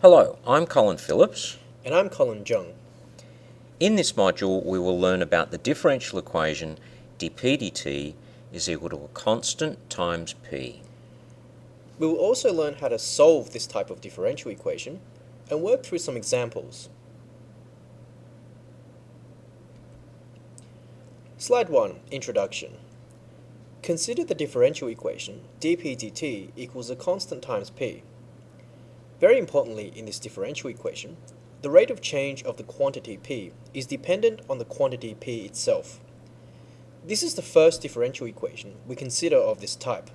Hello, I'm Colin Phillips. And I'm Colin Jung. In this module, we will learn about the differential equation dp dt is equal to a constant times p. We will also learn how to solve this type of differential equation and work through some examples. Slide 1, Introduction. Consider the differential equation dp dt equals a constant times p. Very importantly in this differential equation, the rate of change of the quantity p is dependent on the quantity p itself. This is the first differential equation we consider of this type.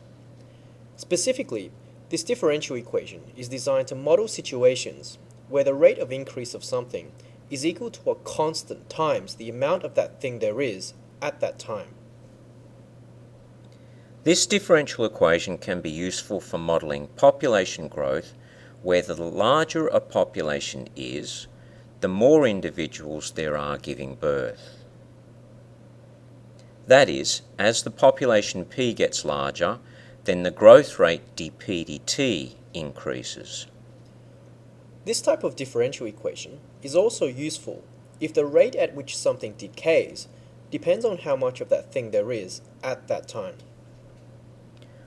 Specifically, this differential equation is designed to model situations where the rate of increase of something is equal to a constant times the amount of that thing there is at that time. This differential equation can be useful for modelling population growth, where the larger a population is, the more individuals there are giving birth. That is, as the population p gets larger, then the growth rate dp dt increases. This type of differential equation is also useful if the rate at which something decays depends on how much of that thing there is at that time.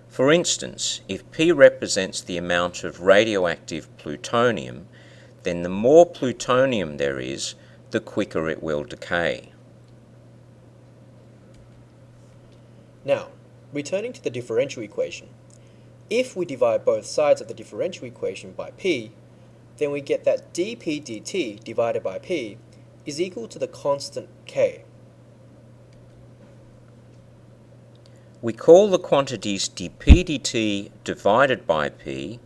For instance, if P represents the amount of radioactive plutonium, then the more plutonium there is, the quicker it will decay. Now, returning to the differential equation, if we divide both sides of the differential equation by P, then we get that dp dt divided by P is equal to the constant K. We call the quantities dp dt divided by P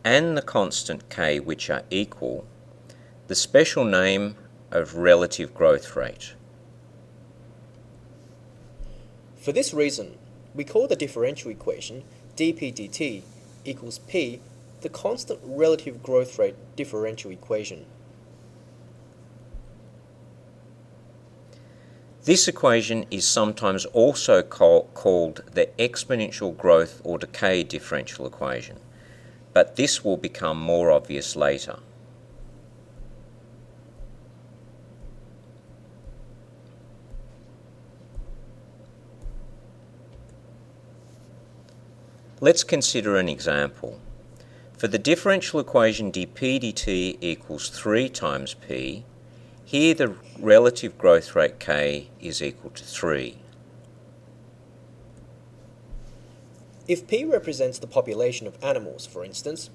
and the constant K, which are equal, the special name of relative growth rate. For this reason, we call the differential equation dp dt equals P the constant relative growth rate differential equation. This equation is sometimes also called the exponential growth or decay differential equation, but this will become more obvious later. Let's consider an example. For the differential equation dp dt equals 3 times p, here the relative growth rate k is equal to 3. If P represents the population of animals, for instance,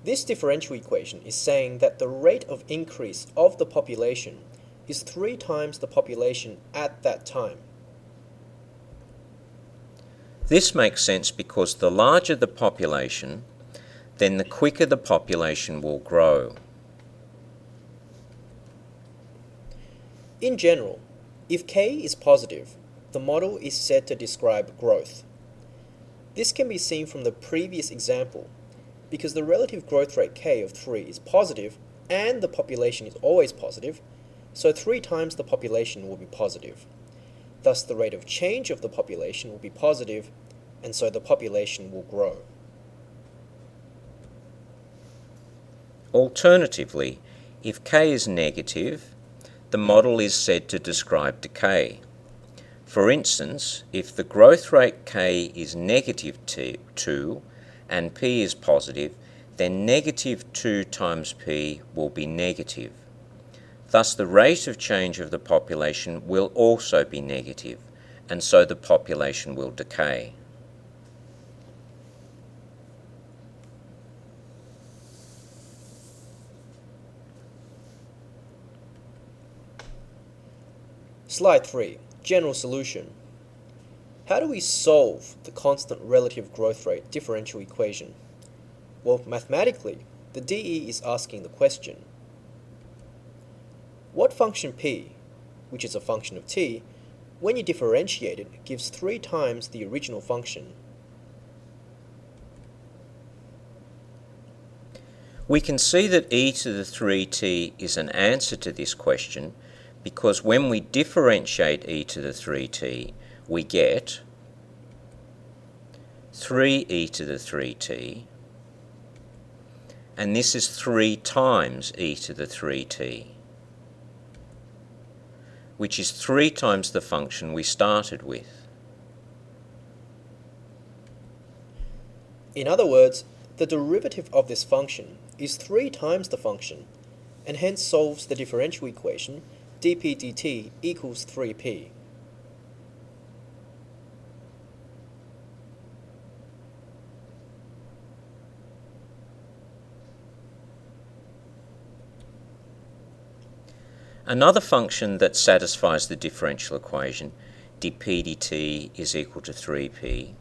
this differential equation is saying that the rate of increase of the population is 3 times the population at that time. This makes sense because the larger the population, then the quicker the population will grow. In general, if K is positive, the model is said to describe growth. This can be seen from the previous example, because the relative growth rate K of 3 is positive and the population is always positive, so 3 times the population will be positive. Thus the rate of change of the population will be positive, and so the population will grow. Alternatively, if K is negative, the model is said to describe decay. For instance, if the growth rate K is negative 2 and P is positive, then negative 2 times P will be negative. Thus the rate of change of the population will also be negative, and so the population will decay. Slide 3, General Solution. How do we solve the constant relative growth rate differential equation? Well, mathematically, the DE is asking the question, what function p, which is a function of t, when you differentiate it, gives 3 times the original function? We can see that e to the 3t is an answer to this question because when we differentiate e to the 3t, we get 3e to the 3t and this is 3 times e to the 3t, which is 3 times the function we started with. In other words, the derivative of this function is 3 times the function, and hence solves the differential equation dp dt equals 3p. Another function that satisfies the differential equation, dp dt is equal to 3p,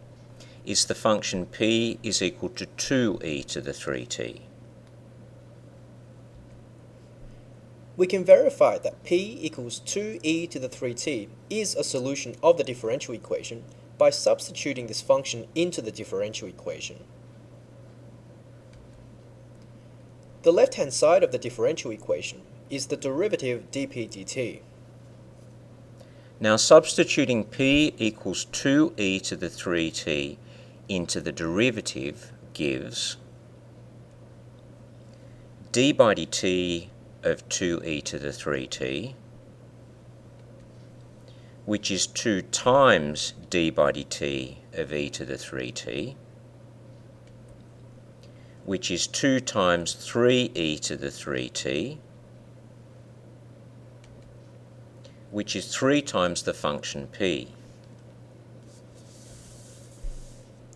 is the function p is equal to 2e to the 3t. We can verify that p equals 2e to the 3t is a solution of the differential equation by substituting this function into the differential equation. The left-hand side of the differential equation is the derivative dp dt. Now substituting p equals 2e to the 3t into the derivative gives d by dt of 2e to the 3t, which is 2 times d by dt of e to the 3t, which is 2 times 3e to the 3t, which is 3 times the function p.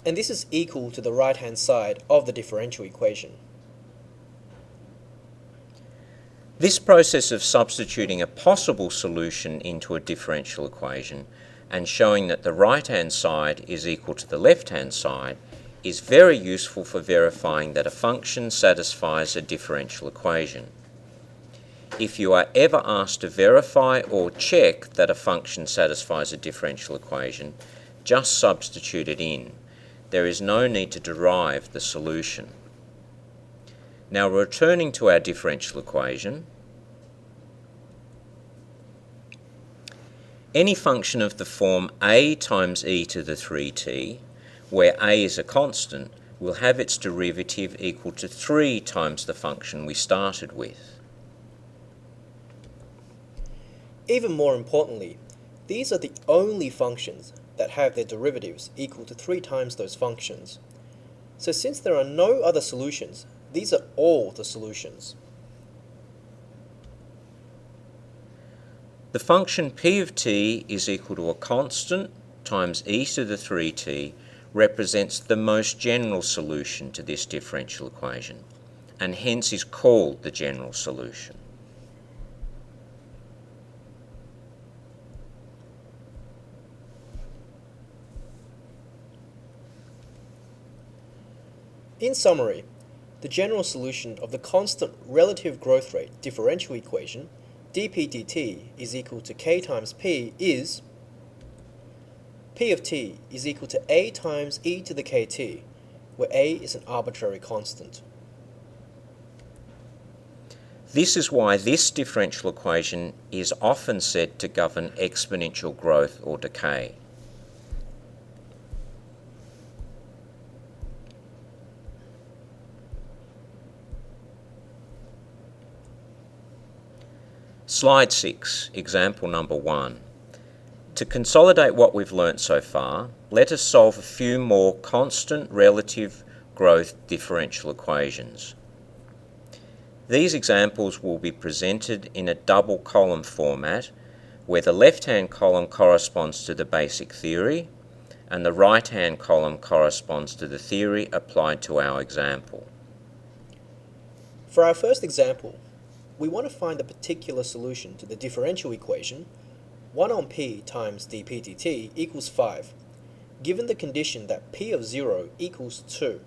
And this is equal to the right-hand side of the differential equation. This process of substituting a possible solution into a differential equation and showing that the right-hand side is equal to the left-hand side is very useful for verifying that a function satisfies a differential equation. If you are ever asked to verify or check that a function satisfies a differential equation, just substitute it in. There is no need to derive the solution. Now returning to our differential equation, any function of the form a times e to the 3t, where a is a constant, will have its derivative equal to 3 times the function we started with. Even more importantly, these are the only functions that have their derivatives equal to 3 times those functions. So since there are no other solutions, these are all the solutions. The function p of t is equal to a constant times e to the 3t represents the most general solution to this differential equation, and hence is called the general solution. In summary, the general solution of the constant relative growth rate differential equation dp dt is equal to k times p is p of t is equal to a times e to the kt, where a is an arbitrary constant. This is why this differential equation is often said to govern exponential growth or decay. Slide 6, example number 1. To consolidate what we've learnt so far, let us solve a few more constant relative growth differential equations. These examples will be presented in a double column format, where the left-hand column corresponds to the basic theory and the right-hand column corresponds to the theory applied to our example. For our first example, we want to find the particular solution to the differential equation 1 on p times dp dt equals 5, given the condition that p of 0 equals 2.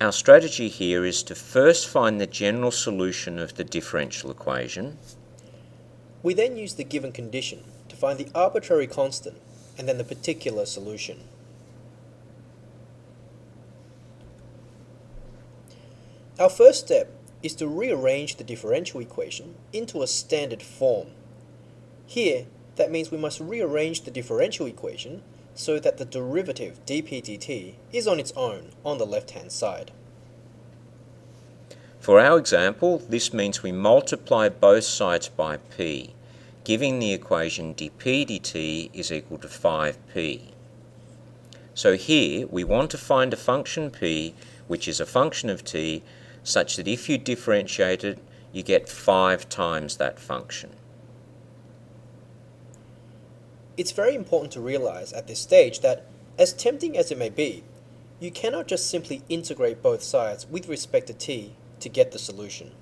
Our strategy here is to first find the general solution of the differential equation. We then use the given condition to find the arbitrary constant and then the particular solution. Our first step is to rearrange the differential equation into a standard form. Here, that means we must rearrange the differential equation so that the derivative dp dt is on its own on the left-hand side. For our example, this means we multiply both sides by p, giving the equation dp dt is equal to 5p. So here we want to find a function p which is a function of t such that if you differentiate it, you get 5 times that function. It's very important to realize at this stage that, as tempting as it may be, you cannot just simply integrate both sides with respect to t to get the solution.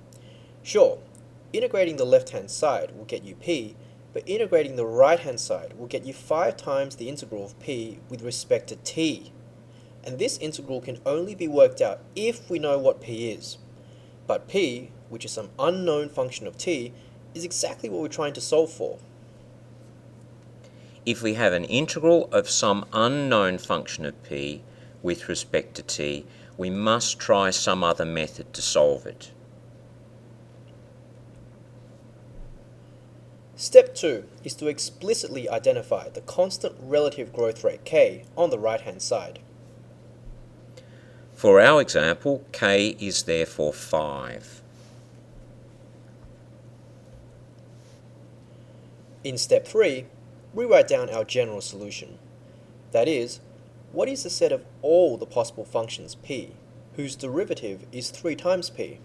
Sure, integrating the left-hand side will get you p, but integrating the right-hand side will get you 5 times the integral of p with respect to t. And this integral can only be worked out if we know what p is. But p, which is some unknown function of t, is exactly what we're trying to solve for. If we have an integral of some unknown function of p with respect to t, we must try some other method to solve it. Step 2 is to explicitly identify the constant relative growth rate k on the right-hand side. For our example, k is therefore 5. In step 3, we write down our general solution. That is, what is the set of all the possible functions p, whose derivative is 3 times p?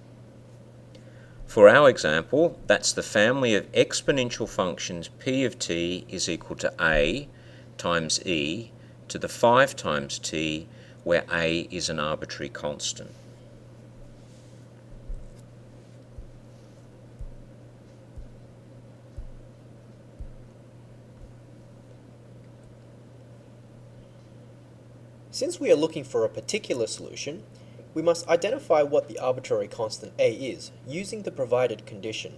For our example, that's the family of exponential functions p of t is equal to a times e to the 5 times t, where a is an arbitrary constant. Since we are looking for a particular solution, we must identify what the arbitrary constant a is using the provided condition.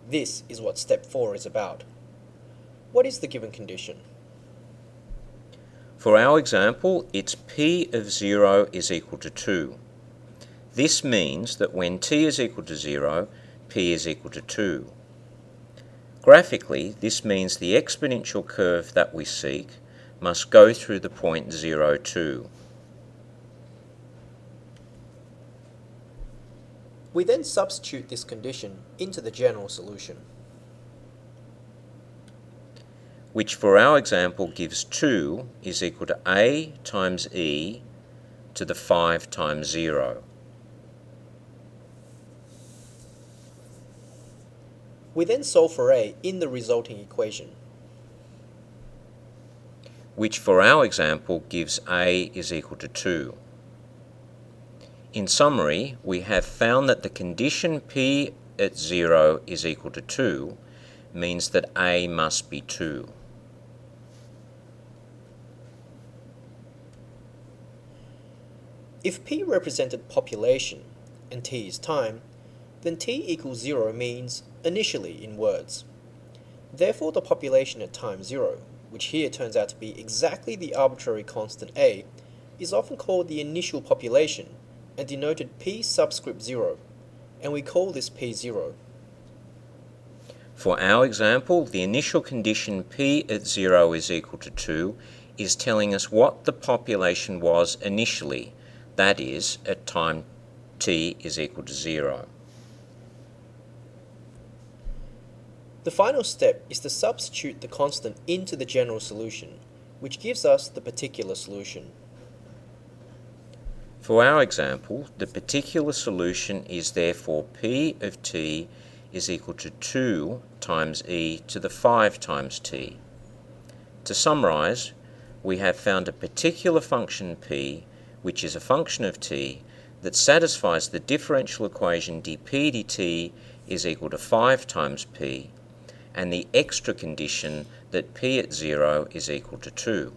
This is what step 4 is about. What is the given condition? For our example, it's p of 0 is equal to 2. This means that when t is equal to 0, p is equal to 2. Graphically, this means the exponential curve that we seek must go through the point 0, 2. We then substitute this condition into the general solution, which for our example gives 2 is equal to a times e to the 5 times 0. We then solve for a in the resulting equation, which for our example gives a is equal to 2. In summary, we have found that the condition p at 0 is equal to 2 means that a must be 2. If p represented population and t is time, then t equals 0 means initially in words. Therefore, the population at time 0, which here turns out to be exactly the arbitrary constant a, is often called the initial population and denoted p subscript 0, and we call this p0. For our example, the initial condition p at 0 is equal to 2 is telling us what the population was initially, that is, at time t is equal to 0. The final step is to substitute the constant into the general solution, which gives us the particular solution. For our example, the particular solution is therefore p of t is equal to 2 times e to the 5 times t. To summarise, we have found a particular function p, which is a function of t, that satisfies the differential equation dp dt is equal to 5 times p, and the extra condition that p at 0 is equal to 2.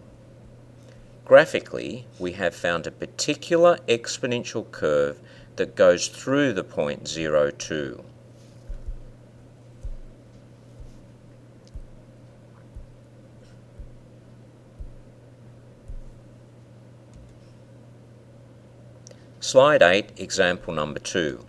Graphically, we have found a particular exponential curve that goes through the point 0, 2. Slide 8, example number 2.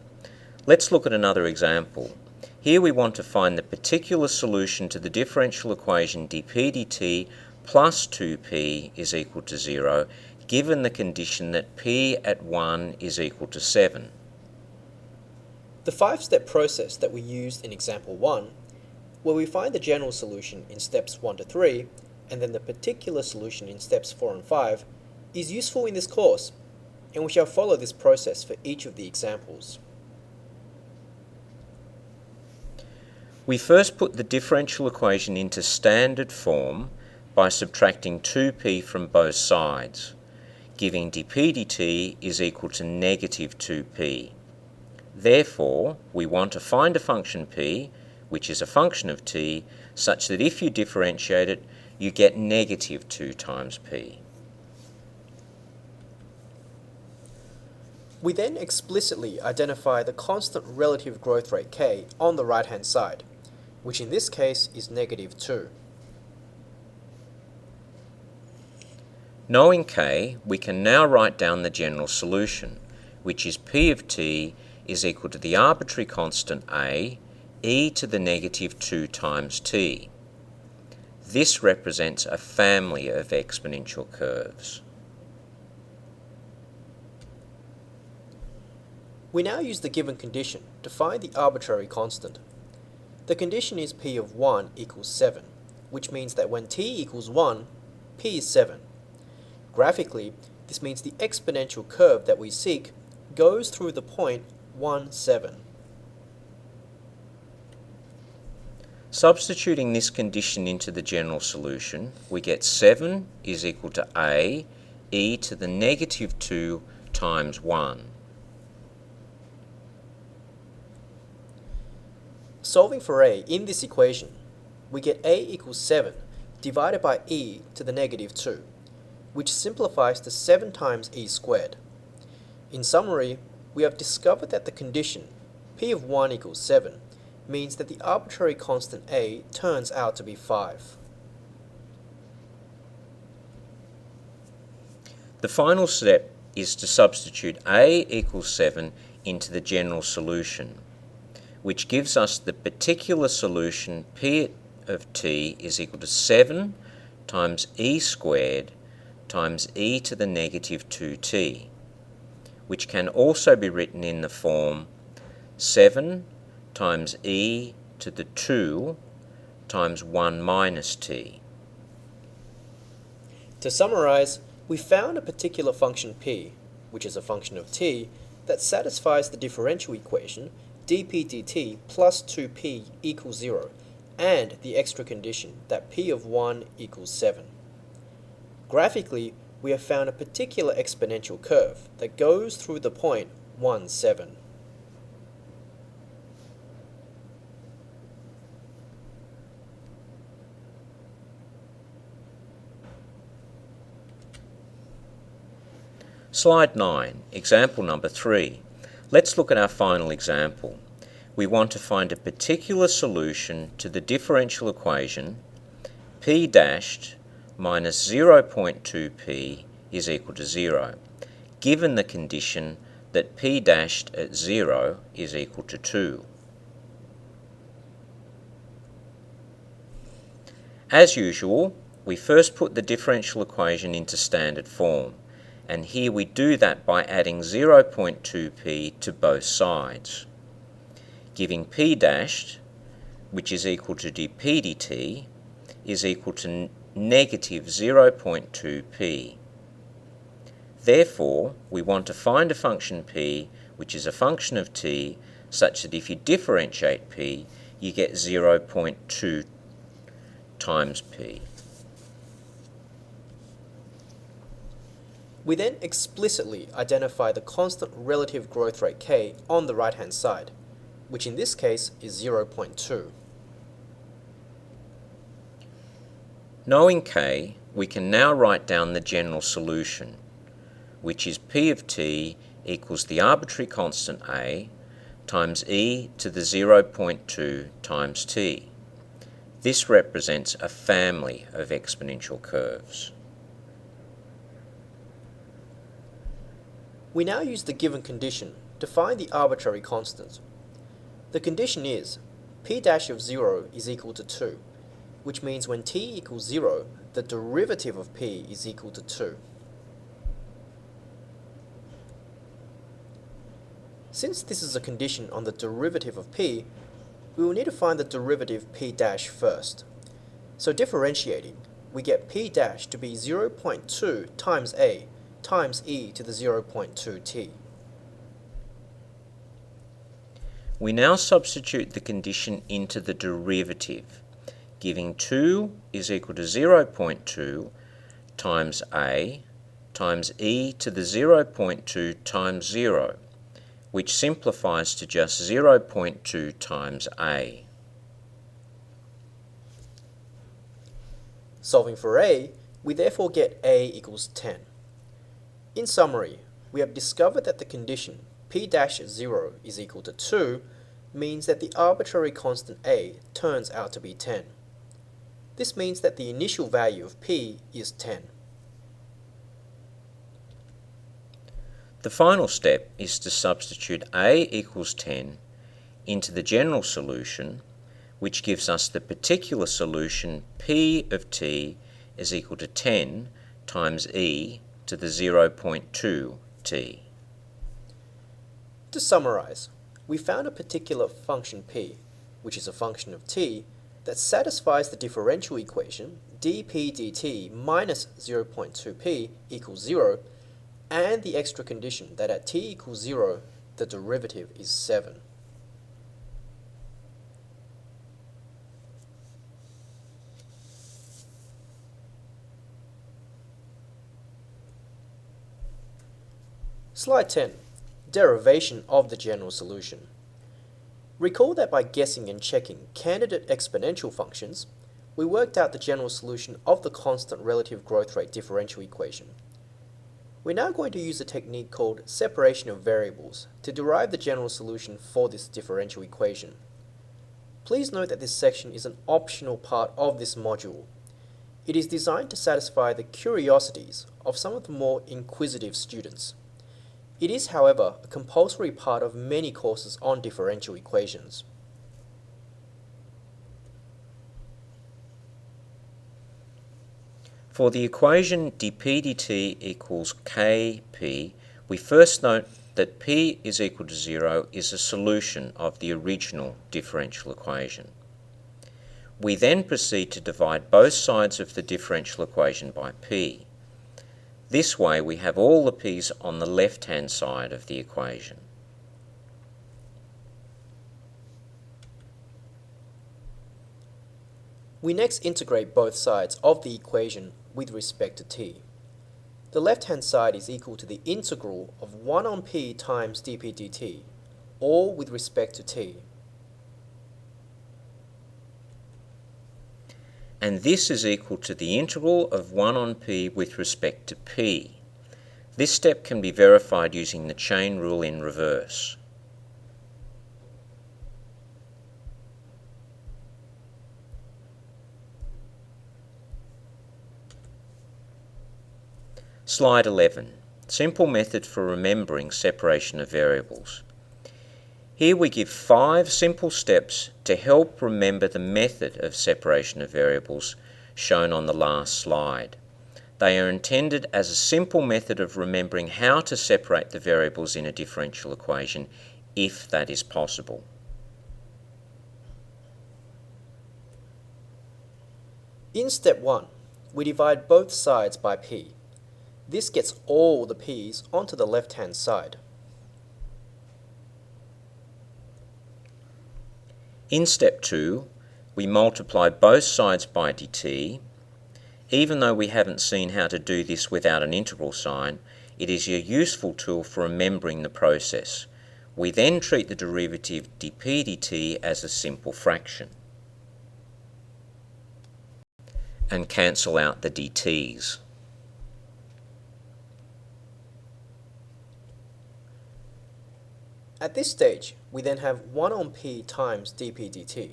Let's look at another example. Here we want to find the particular solution to the differential equation dp dt plus 2p is equal to 0, given the condition that p at 1 is equal to 7. The 5-step process that we used in example 1, where we find the general solution in steps 1 to 3, and then the particular solution in steps 4 and 5, is useful in this course, and we shall follow this process for each of the examples. We first put the differential equation into standard form by subtracting 2p from both sides, giving dp dt is equal to negative 2p. Therefore, we want to find a function p, which is a function of t, such that if you differentiate it, you get negative 2 times p. We then explicitly identify the constant relative growth rate k on the right-hand side, which in this case is negative 2. Knowing k, we can now write down the general solution, which is p of t is equal to the arbitrary constant a, e to the negative 2 times t. This represents a family of exponential curves. We now use the given condition to find the arbitrary constant. The condition is p of 1 equals 7, which means that when t equals 1, p is 7. Graphically, this means the exponential curve that we seek goes through the point 1, 7. Substituting this condition into the general solution, we get 7 is equal to a, e to the negative 2 times 1. Solving for a in this equation, we get a equals 7 divided by e to the negative 2, which simplifies to 7 times e squared. In summary, we have discovered that the condition p of 1 equals 7 means that the arbitrary constant a turns out to be 5. The final step is to substitute a equals 7 into the general solution, which gives us the particular solution p of t is equal to 7 times e squared times e to the negative 2t, which can also be written in the form 7 times e to the 2 times 1 minus t. To summarize, we found a particular function p, which is a function of t, that satisfies the differential equation dp dt plus 2p equals 0, and the extra condition that p of 1 equals 7. Graphically, we have found a particular exponential curve that goes through the point 1, 7. Slide 9, example number 3. Let's look at our final example. We want to find a particular solution to the differential equation p dashed minus 0.2p is equal to 0, given the condition that p dashed at 0 is equal to 2. As usual, we first put the differential equation into standard form, and here we do that by adding 0.2p to both sides, giving p dashed, which is equal to dp dt, is equal to negative 0.2p. Therefore, we want to find a function p, which is a function of t, such that if you differentiate p, you get 0.2 times p. We then explicitly identify the constant relative growth rate k on the right-hand side, which in this case is 0.2. Knowing k, we can now write down the general solution, which is p of t equals the arbitrary constant a times e to the 0.2 times t. This represents a family of exponential curves. We now use the given condition to find the arbitrary constant. The condition is p dash of 0 is equal to 2, which means when t equals 0, the derivative of p is equal to 2. Since this is a condition on the derivative of p, we will need to find the derivative p dash first. So differentiating, we get p dash to be 0.2 times a times e to the 0.2t. We now substitute the condition into the derivative, giving 2 is equal to 0.2 times a times e to the 0.2 times 0, which simplifies to just 0.2 times a. Solving for a, we therefore get a equals 10. In summary, we have discovered that the condition p dash 0 is equal to 2 means that the arbitrary constant a turns out to be 10. This means that the initial value of p is 10. The final step is to substitute a equals 10 into the general solution, which gives us the particular solution p of t is equal to 10 times e to the 0.2t. To summarize, we found a particular function p, which is a function of t, that satisfies the differential equation dp dt minus 0.2p equals 0, and the extra condition that at t equals 0, the derivative is 7. Slide 10. Derivation of the general solution. Recall that by guessing and checking candidate exponential functions, we worked out the general solution of the constant relative growth rate differential equation. We're now going to use a technique called separation of variables to derive the general solution for this differential equation. Please note that this section is an optional part of this module. It is designed to satisfy the curiosities of some of the more inquisitive students. It is, however, a compulsory part of many courses on differential equations. For the equation dp dt equals kp, we first note that p is equal to 0 is a solution of the original differential equation. We then proceed to divide both sides of the differential equation by p. This way we have all the p's on the left-hand side of the equation. We next integrate both sides of the equation with respect to t. The left-hand side is equal to the integral of 1 on p times dp dt, all with respect to t. And this is equal to the integral of 1 on p with respect to p. This step can be verified using the chain rule in reverse. Slide 11. Simple method for remembering separation of variables. Here we give 5 simple steps to help remember the method of separation of variables shown on the last slide. They are intended as a simple method of remembering how to separate the variables in a differential equation, if that is possible. In step 1, we divide both sides by p. This gets all the p's onto the left-hand side. In step 2, we multiply both sides by dt. Even though we haven't seen how to do this without an integral sign, it is a useful tool for remembering the process. We then treat the derivative dp dt as a simple fraction and cancel out the dt's. At this stage, we then have 1 on p times dp dt.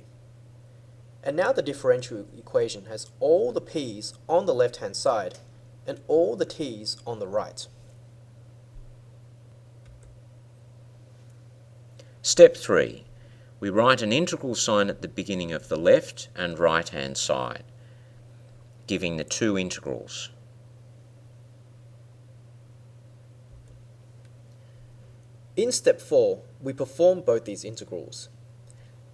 And now the differential equation has all the p's on the left-hand side and all the t's on the right. Step 3. We write an integral sign at the beginning of the left and right-hand side, giving the two integrals. In step 4, we perform both these integrals.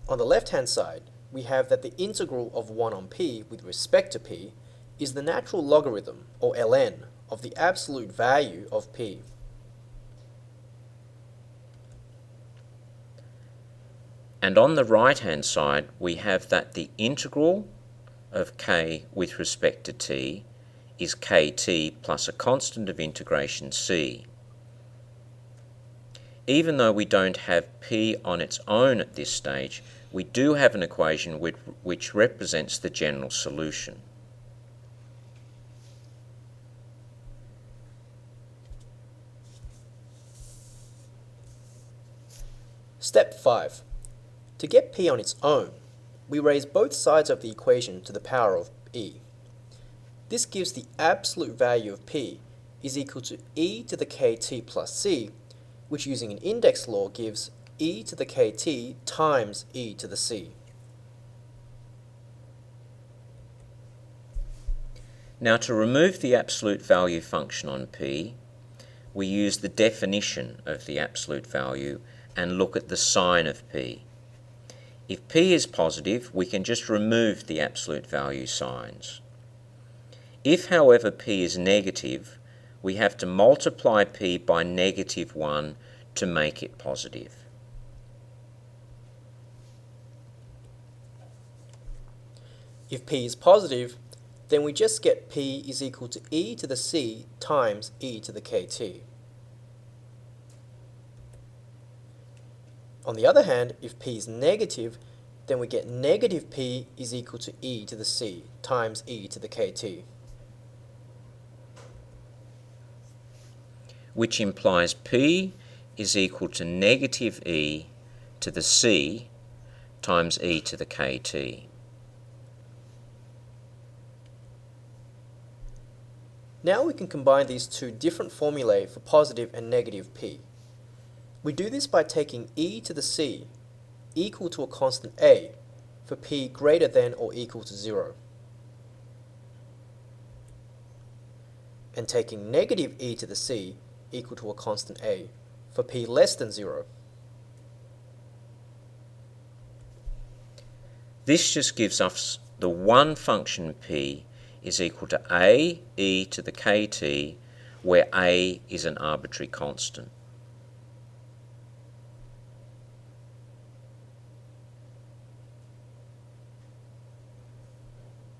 On the left-hand side, we have that the integral of 1 on p with respect to p is the natural logarithm, or ln, of the absolute value of p. And on the right-hand side, we have that the integral of k with respect to t is kt plus a constant of integration c. Even though we don't have p on its own at this stage, we do have an equation which represents the general solution. Step 5. To get p on its own, we raise both sides of the equation to the power of e. This gives the absolute value of p is equal to e to the kt plus c, which using an index law gives e to the kt times e to the c. Now, to remove the absolute value function on p, we use the definition of the absolute value and look at the sign of p. If p is positive, we can just remove the absolute value signs. If, however, p is negative, we have to multiply p by -1 to make it positive. If p is positive, then we just get p is equal to e to the c times e to the kt. On the other hand, if p is negative, then we get negative p is equal to e to the c times e to the kt. Which implies p is equal to negative e to the c times e to the kt. Now we can combine these two different formulae for positive and negative p. We do this by taking e to the c equal to a constant a for p greater than or equal to 0, and taking negative e to the c equal to a constant a for p less than 0. This just gives us the one function p is equal to a e to the kt, where a is an arbitrary constant.